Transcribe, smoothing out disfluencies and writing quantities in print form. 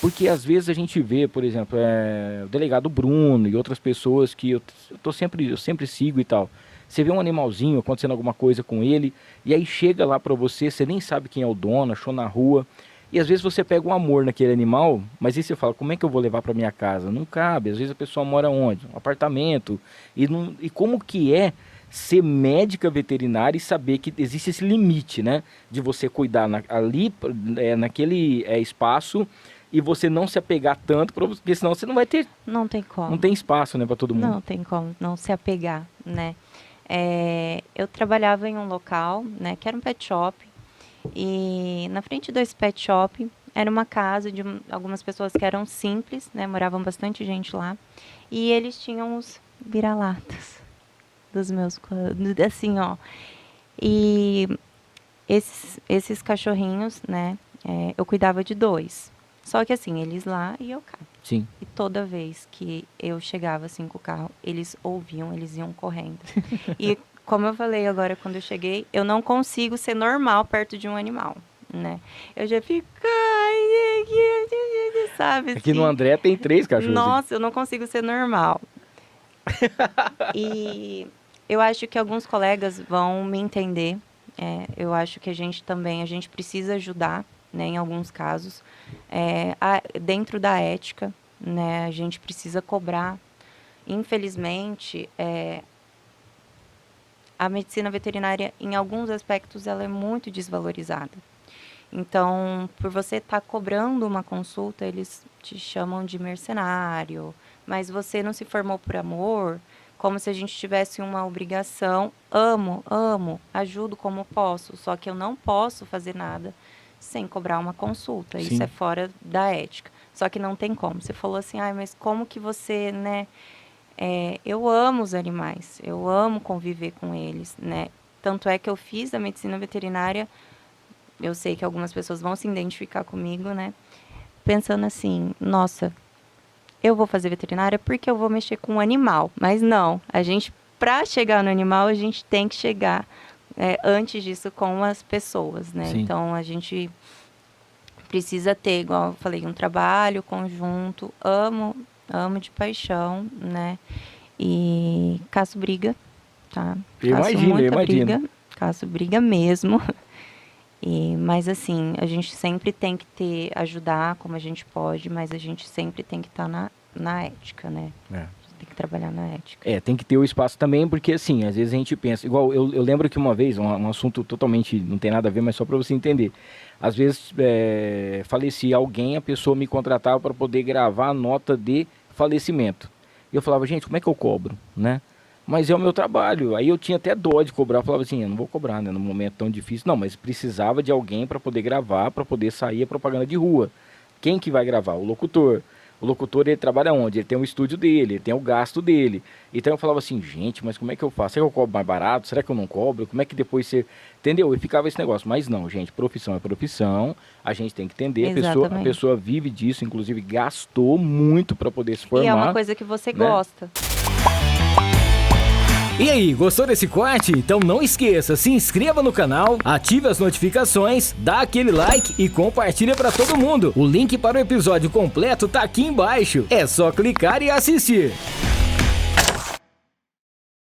Porque às vezes a gente vê, por exemplo, o delegado Bruno e outras pessoas que eu sempre sigo e tal. Você vê um animalzinho acontecendo alguma coisa com ele, e aí chega lá pra você, você nem sabe quem é o dono, achou na rua. E às vezes você pega um amor naquele animal, mas aí você fala, como é que eu vou levar pra minha casa? Não cabe, às vezes a pessoa mora onde? Um apartamento. E como que é ser médica veterinária e saber que existe esse limite, né? De você cuidar ali, naquele espaço, e você não se apegar tanto, porque senão você não vai ter... Não tem como. Não tem espaço, né, para todo mundo. Não tem como não se apegar, né? Eu trabalhava em um local, né, que era um pet shop, e na frente desse pet shop era uma casa de algumas pessoas que eram simples, né, moravam bastante gente lá, e eles tinham os vira-latas dos meus, assim, ó, e esses cachorrinhos, né, eu cuidava de 2. Só que assim, eles lá e eu cá. Sim. E toda vez que eu chegava assim com o carro, eles ouviam, eles iam correndo. E como eu falei agora quando eu cheguei, eu não consigo ser normal perto de um animal, né? Eu já fico, sabe? Aqui assim. no André tem 3 cachorros. Nossa, eu não consigo ser normal. E eu acho que alguns colegas vão me entender. Eu acho que a gente precisa ajudar, né, em alguns casos, dentro da ética, né, a gente precisa cobrar. Infelizmente, a medicina veterinária, em alguns aspectos, ela é muito desvalorizada. Então, por você estar cobrando uma consulta, eles te chamam de mercenário, mas você não se formou por amor, como se a gente tivesse uma obrigação. Amo, ajudo como posso, só que eu não posso fazer nada sem cobrar uma consulta. Sim. Isso é fora da ética. Só que não tem como. Você falou assim, mas como que você, né? Eu amo os animais, eu amo conviver com eles, né? Tanto é que eu fiz a medicina veterinária, eu sei que algumas pessoas vão se identificar comigo, né? Pensando assim, nossa, eu vou fazer veterinária porque eu vou mexer com um animal. Mas não, para chegar no animal, a gente tem que chegar antes disso com as pessoas, né? Sim. Então, a gente precisa ter, igual eu falei, um trabalho conjunto. Amo de paixão, né? E caço briga, tá? Caço briga mesmo. Mas assim, a gente sempre tem que ajudar como a gente pode, mas a gente sempre tem que estar na ética, né? Tem que trabalhar na ética. Tem que ter o espaço também, porque assim, às vezes a gente pensa, igual eu lembro que uma vez, um assunto totalmente, não tem nada a ver, mas só para você entender. Às vezes falecia alguém, a pessoa me contratava para poder gravar a nota de falecimento. E eu falava, gente, como é que eu cobro, né? Mas é o meu trabalho. Aí eu tinha até dó de cobrar. Eu falava assim, eu não vou cobrar, né? Num momento tão difícil. Não, mas precisava de alguém para poder gravar, para poder sair a propaganda de rua. Quem que vai gravar? O locutor. O locutor, ele trabalha onde? Ele tem um estúdio dele, ele tem o gasto dele. Então eu falava assim, gente, mas como é que eu faço? Será que eu cobro mais barato? Será que eu não cobro? Como é que depois você... Entendeu? E ficava esse negócio. Mas não, gente, profissão é profissão. A gente tem que entender. A pessoa vive disso, inclusive gastou muito para poder se formar. E é uma coisa que você gosta. E aí, gostou desse corte? Então não esqueça, se inscreva no canal, ative as notificações, dá aquele like e compartilha para todo mundo. O link para o episódio completo tá aqui embaixo. É só clicar e assistir.